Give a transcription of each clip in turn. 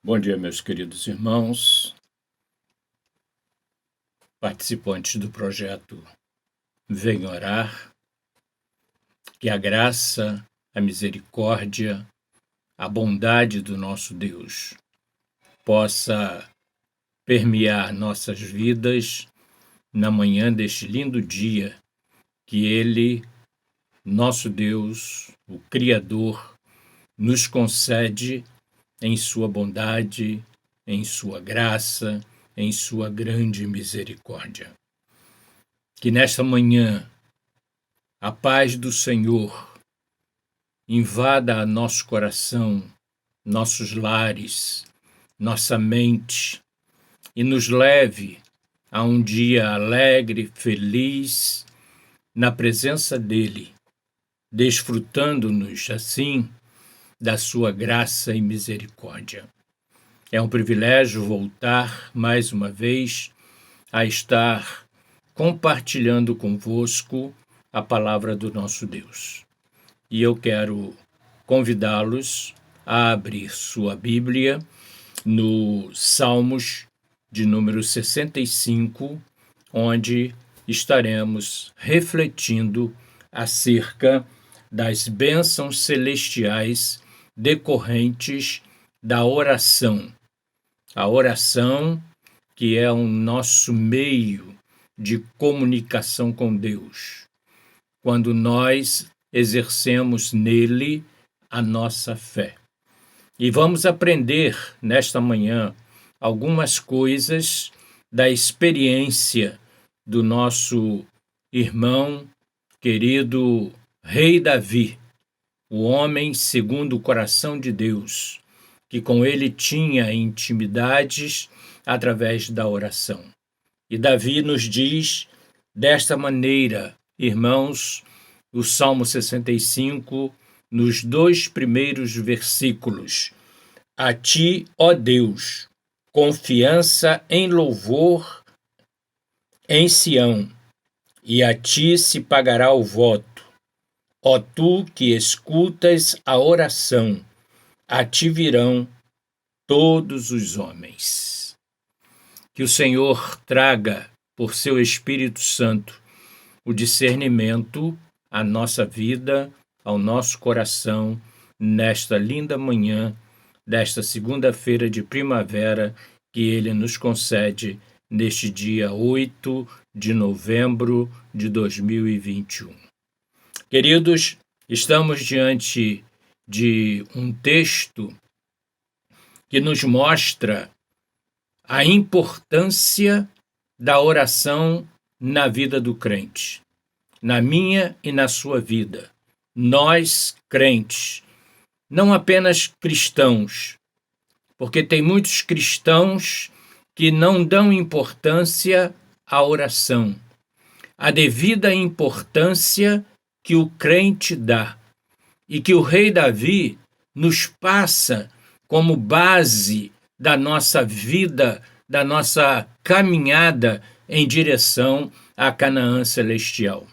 Bom dia, meus queridos irmãos, participantes do projeto Venha Orar. Que a graça, a misericórdia, a bondade do nosso Deus possa permear nossas vidas na manhã deste lindo dia que Ele, nosso Deus, o Criador, nos concede em sua bondade, em sua graça, em sua grande misericórdia. Que nesta manhã a paz do Senhor invada nosso coração, nossos lares, nossa mente e nos leve a um dia alegre, feliz, na presença dEle, desfrutando-nos assim da sua graça e misericórdia. É um privilégio voltar mais uma vez a estar compartilhando convosco a palavra do nosso Deus. E eu quero convidá-los a abrir sua Bíblia no Salmos de número 65, onde estaremos refletindo acerca das bênçãos celestiais decorrentes da oração. A oração que é o nosso meio de comunicação com Deus, quando nós exercemos nele a nossa fé. E vamos aprender nesta manhã algumas coisas da experiência do nosso irmão querido Rei Davi, o homem segundo o coração de Deus, que com ele tinha intimidades através da oração. E Davi nos diz desta maneira, irmãos, o Salmo 65, nos 2 primeiros versículos: A ti, ó Deus, confiança em louvor em Sião, e a ti se pagará o voto. Ó tu que escutas a oração, a ti virão todos os homens. Que o Senhor traga, por seu Espírito Santo, o discernimento à nossa vida, ao nosso coração, nesta linda manhã, desta segunda-feira de primavera, que Ele nos concede neste dia 8 de novembro de 2021. Queridos, estamos diante de um texto que nos mostra a importância da oração na vida do crente, na minha e na sua vida. Nós, crentes, não apenas cristãos, porque tem muitos cristãos que não dão importância à oração, a devida importância que o crente dá, e que o rei Davi nos passa como base da nossa vida, da nossa caminhada em direção a Canaã celestial.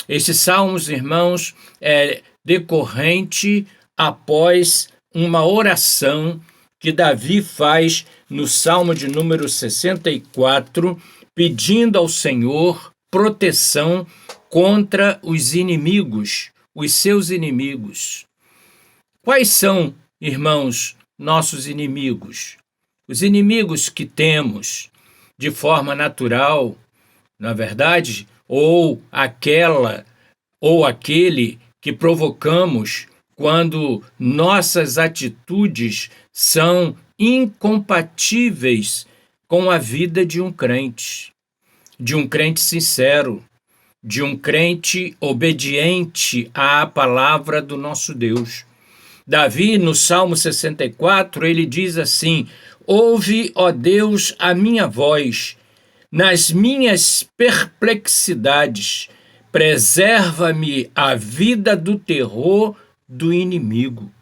Esse Salmos, irmãos, é decorrente após uma oração que Davi faz no Salmo de número 64, pedindo ao Senhor proteção contra os inimigos, os seus inimigos. Quais são, irmãos, nossos inimigos? Os inimigos que temos de forma natural, na verdade, ou aquele que provocamos quando nossas atitudes são incompatíveis com a vida de um crente sincero, de um crente obediente à palavra do nosso Deus. Davi, no Salmo 64, ele diz assim: Ouve, ó Deus, a minha voz, nas minhas perplexidades, preserva-me a vida do terror do inimigo.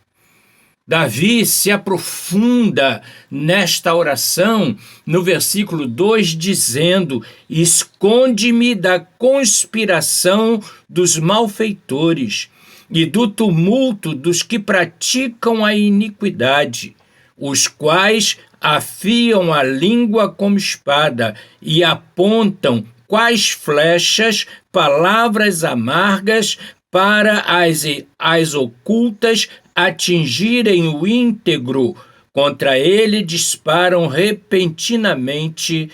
Davi se aprofunda nesta oração no versículo 2, dizendo: Esconde-me da conspiração dos malfeitores e do tumulto dos que praticam a iniquidade, os quais afiam a língua como espada e apontam quais flechas, palavras amargas para as ocultas atingirem o íntegro. Contra ele disparam repentinamente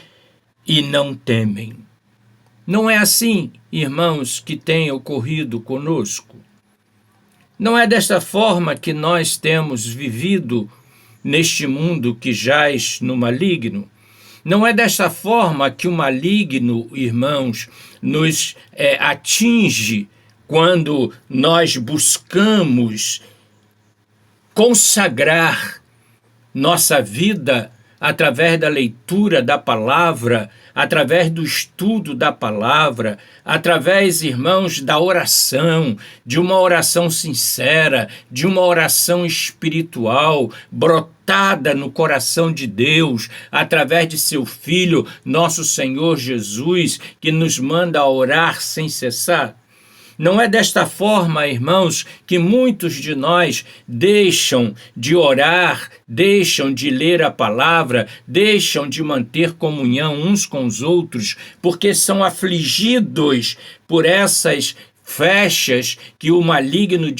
e não temem. Não é assim, irmãos, que tem ocorrido conosco? Não é desta forma que nós temos vivido neste mundo que jaz no maligno? Não é desta forma que o maligno, irmãos, nos atinge quando nós buscamos consagrar nossa vida através da leitura da palavra, através do estudo da palavra, através, irmãos, da oração, de uma oração sincera, de uma oração espiritual, brotada no coração de Deus, através de seu Filho, nosso Senhor Jesus, que nos manda orar sem cessar? Não é desta forma, irmãos, que muitos de nós deixam de orar, deixam de ler a palavra, deixam de manter comunhão uns com os outros, porque são afligidos por essas flechas que o maligno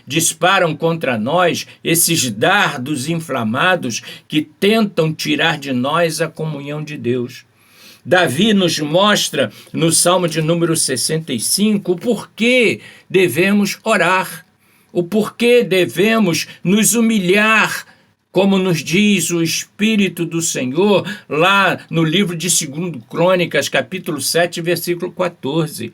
disparam contra nós, esses dardos inflamados que tentam tirar de nós a comunhão de Deus. Davi nos mostra no Salmo de número 65 o porquê devemos orar, o porquê devemos nos humilhar, como nos diz o Espírito do Senhor lá no livro de 2 Crônicas, capítulo 7, versículo 14.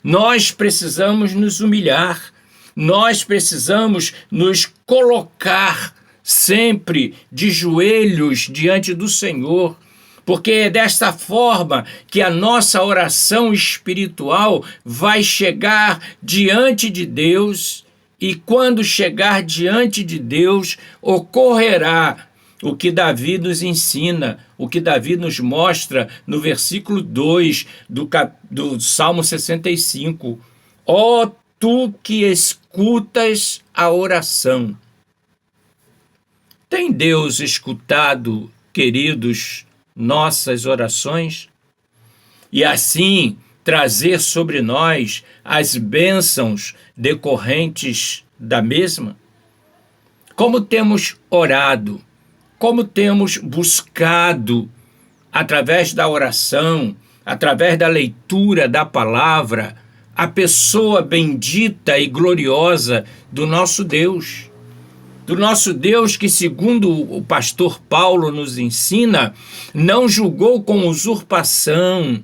Nós precisamos nos humilhar, nós precisamos nos colocar sempre de joelhos diante do Senhor, porque é desta forma que a nossa oração espiritual vai chegar diante de Deus, e quando chegar diante de Deus, ocorrerá o que Davi nos ensina, o que Davi nos mostra no versículo 2 do Salmo 65. Ó tu que escutas a oração. Tem Deus escutado, queridos, nossas orações, e assim trazer sobre nós as bênçãos decorrentes da mesma? Como temos orado, como temos buscado, através da oração, através da leitura da palavra, a pessoa bendita e gloriosa do nosso Deus. Do nosso Deus que, segundo o pastor Paulo nos ensina, não julgou com usurpação,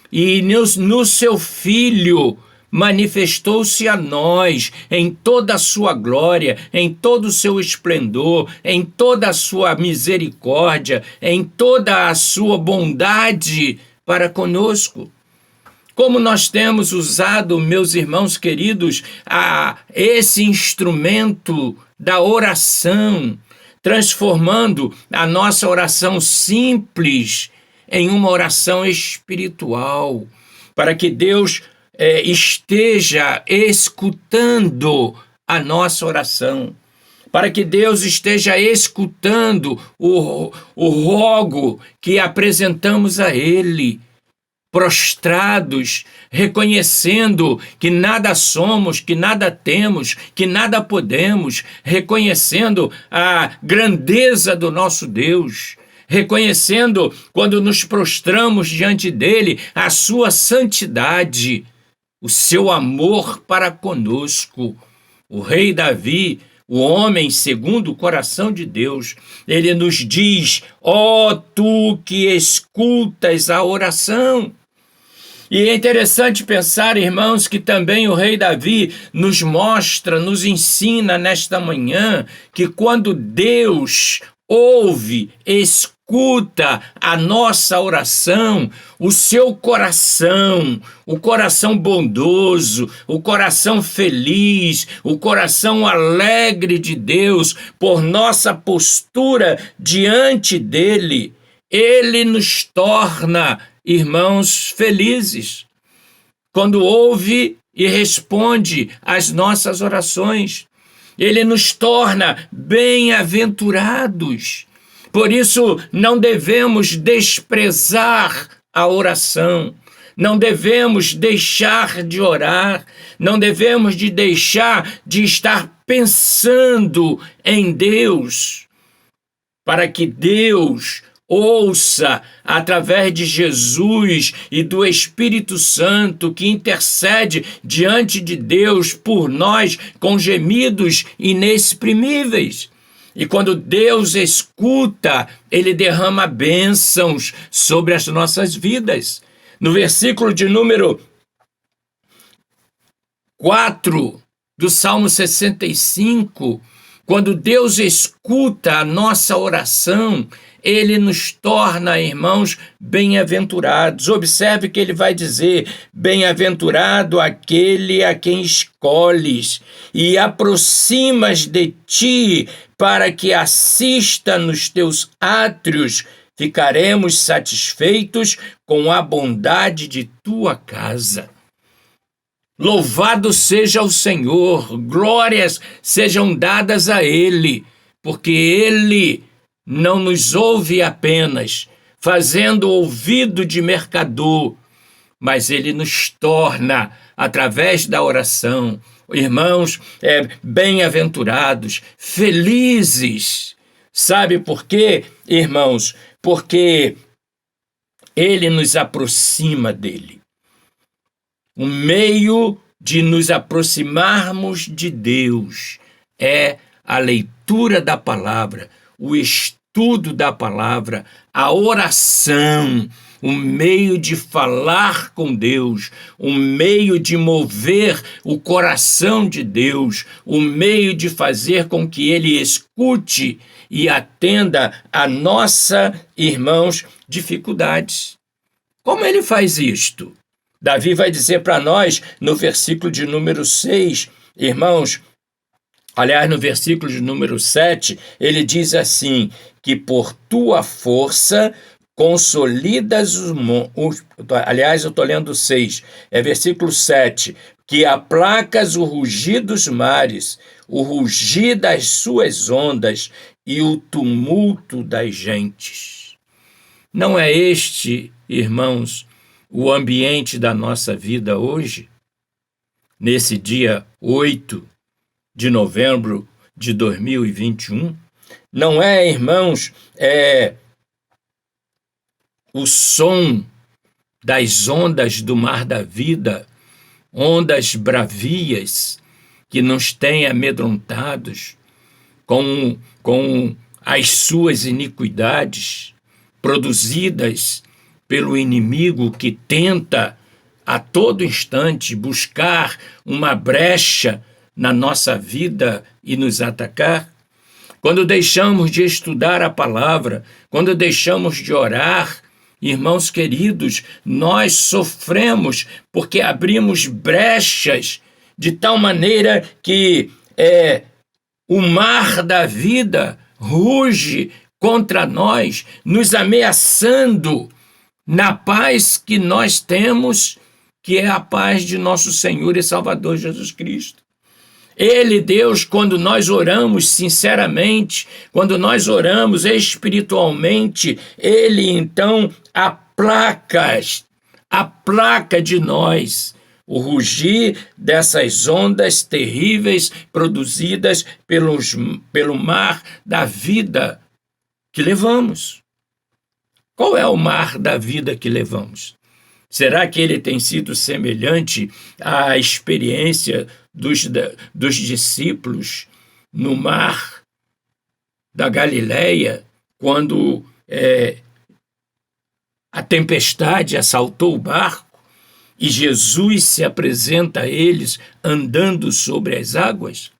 e no seu Filho manifestou-se a nós em toda a sua glória, em todo o seu esplendor, em toda a sua misericórdia, em toda a sua bondade para conosco. Como nós temos usado, meus irmãos queridos, esse instrumento da oração, transformando a nossa oração simples em uma oração espiritual, para que Deus esteja escutando a nossa oração, para que Deus esteja escutando o rogo que apresentamos a Ele, prostrados, reconhecendo que nada somos, que nada temos, que nada podemos, reconhecendo a grandeza do nosso Deus, reconhecendo, quando nos prostramos diante dele, a sua santidade, o seu amor para conosco. O rei Davi, o homem segundo o coração de Deus, ele nos diz: ó tu que escutas a oração. E é interessante pensar, irmãos, que também o rei Davi nos mostra, nos ensina nesta manhã, que quando Deus ouve, escuta a nossa oração, o seu coração, o coração bondoso, o coração feliz, o coração alegre de Deus por nossa postura diante dele, ele nos torna, irmãos, felizes. Quando ouve e responde às nossas orações. ele nos torna bem-aventurados. Por isso, não devemos desprezar a oração, não devemos deixar de orar, não devemos de deixar de estar pensando em Deus, para que Deus ouça através de Jesus e do Espírito Santo que intercede diante de Deus por nós com gemidos inexprimíveis. E quando Deus escuta, ele derrama bênçãos sobre as nossas vidas. No versículo de número 4 do Salmo 65, quando Deus escuta a nossa oração, ele nos torna, irmãos, bem-aventurados. Observe que ele vai dizer: bem-aventurado aquele a quem escolhes e aproximas de ti para que assista nos teus átrios. Ficaremos satisfeitos com a bondade de tua casa. Louvado seja o Senhor, glórias sejam dadas a Ele, porque Ele não nos ouve apenas fazendo ouvido de mercador, mas Ele nos torna, através da oração, irmãos, bem-aventurados, felizes. Sabe por quê, irmãos? Porque Ele nos aproxima dele. O meio de nos aproximarmos de Deus é a leitura da palavra, o estudo da palavra, a oração, um meio de falar com Deus, um meio de mover o coração de Deus, um meio de fazer com que Ele escute e atenda a nossa, irmãos, dificuldades. Como Ele faz isto? Davi vai dizer para nós, no versículo de número 6, irmãos, aliás, no versículo de número 7, ele diz assim, que por tua força consolidas aliás, eu estou lendo 6, versículo 7, que aplacas o rugir dos mares, o rugir das suas ondas e o tumulto das gentes. Não é este, irmãos, o ambiente da nossa vida hoje? Nesse dia 8 de novembro de 2021? Não é, irmãos, o som das ondas do mar da vida, ondas bravias que nos têm amedrontados com as suas iniquidades produzidas pelo inimigo que tenta a todo instante buscar uma brecha na nossa vida e nos atacar? Quando deixamos de estudar a palavra, quando deixamos de orar, irmãos queridos, nós sofremos porque abrimos brechas de tal maneira que o mar da vida ruge contra nós, nos ameaçando na paz que nós temos, que é a paz de nosso Senhor e Salvador Jesus Cristo. Ele, Deus, quando nós oramos sinceramente, quando nós oramos espiritualmente, Ele então aplaca de nós o rugir dessas ondas terríveis produzidas pelo mar da vida que levamos. Qual é o mar da vida que levamos? Será que ele tem sido semelhante à experiência dos discípulos no mar da Galileia, quando a tempestade assaltou o barco e Jesus se apresenta a eles andando sobre as águas?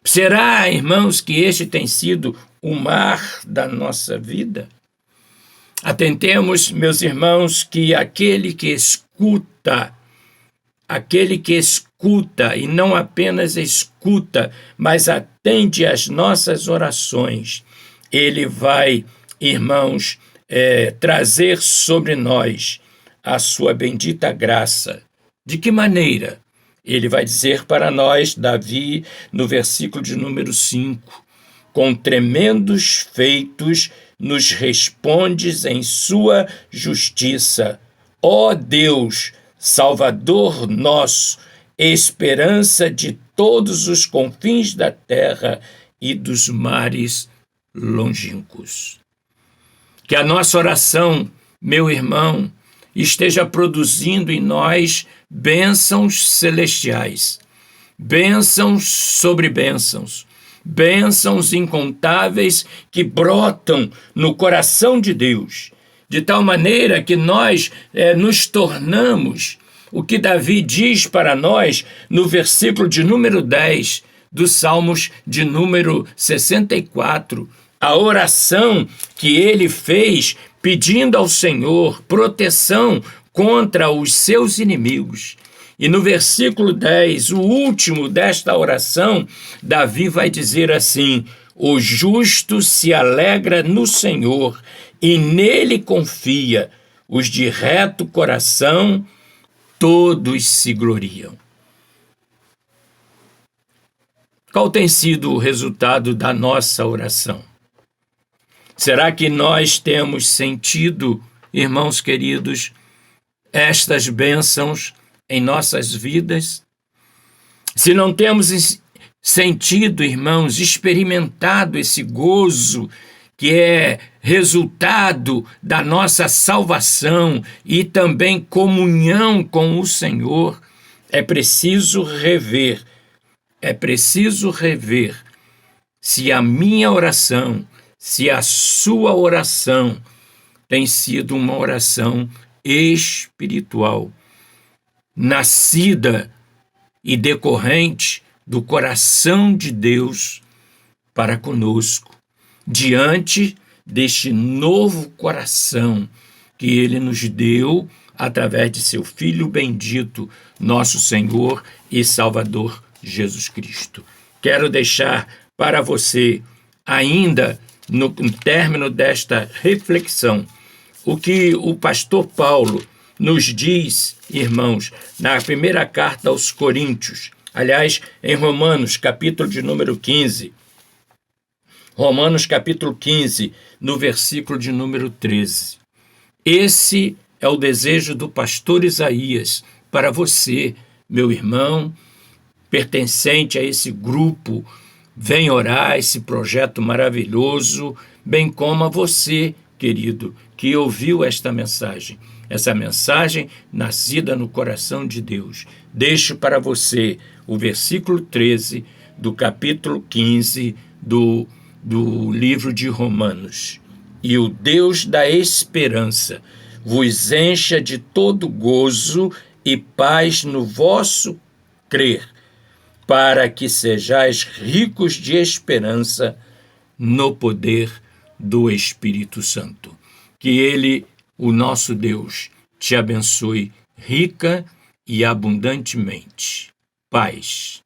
Será, irmãos, que este tem sido o mar da nossa vida? Atentemos, meus irmãos, que aquele que escuta e não apenas escuta, mas atende às nossas orações, ele vai, irmãos, trazer sobre nós a sua bendita graça. De que maneira? Ele vai dizer para nós, Davi, no versículo de número 5, com tremendos feitos nos respondes em sua justiça. Ó Deus, Salvador nosso, esperança de todos os confins da terra e dos mares longínquos. Que a nossa oração, meu irmão, esteja produzindo em nós bênçãos celestiais, bênçãos sobre bênçãos, bênçãos incontáveis que brotam no coração de Deus, de tal maneira que nós nos tornamos o que Davi diz para nós no versículo de número 10 dos Salmos de número 64, a oração que ele fez pedindo ao Senhor proteção contra os seus inimigos. E no versículo 10, o último desta oração, Davi vai dizer assim: o justo se alegra no Senhor e nele confia, os de reto coração todos se gloriam. Qual tem sido o resultado da nossa oração? Será que nós temos sentido, irmãos queridos, estas bênçãos em nossas vidas? Se não temos sentido, irmãos, experimentado esse gozo que é resultado da nossa salvação e também comunhão com o Senhor, é preciso rever se a minha oração, se a sua oração tem sido uma oração espiritual, nascida e decorrente do coração de Deus para conosco, diante deste novo coração que Ele nos deu através de seu Filho bendito, nosso Senhor e Salvador Jesus Cristo. Quero deixar para você, ainda no término desta reflexão, o que o pastor Paulo nos diz, irmãos, na primeira carta aos Coríntios, aliás, em Romanos, capítulo de número 15, Romanos, capítulo 15, no versículo de número 13. Esse é o desejo do pastor Isaías para você, meu irmão, pertencente a esse grupo Vem Orar, esse projeto maravilhoso, bem como a você, querido, que ouviu esta mensagem nascida no coração de Deus. Deixo para você o versículo 13 do capítulo 15 do livro de Romanos. E o Deus da esperança vos encha de todo gozo e paz no vosso crer, para que sejais ricos de esperança no poder do Espírito Santo. Que Ele, o nosso Deus, te abençoe rica e abundantemente. Paz.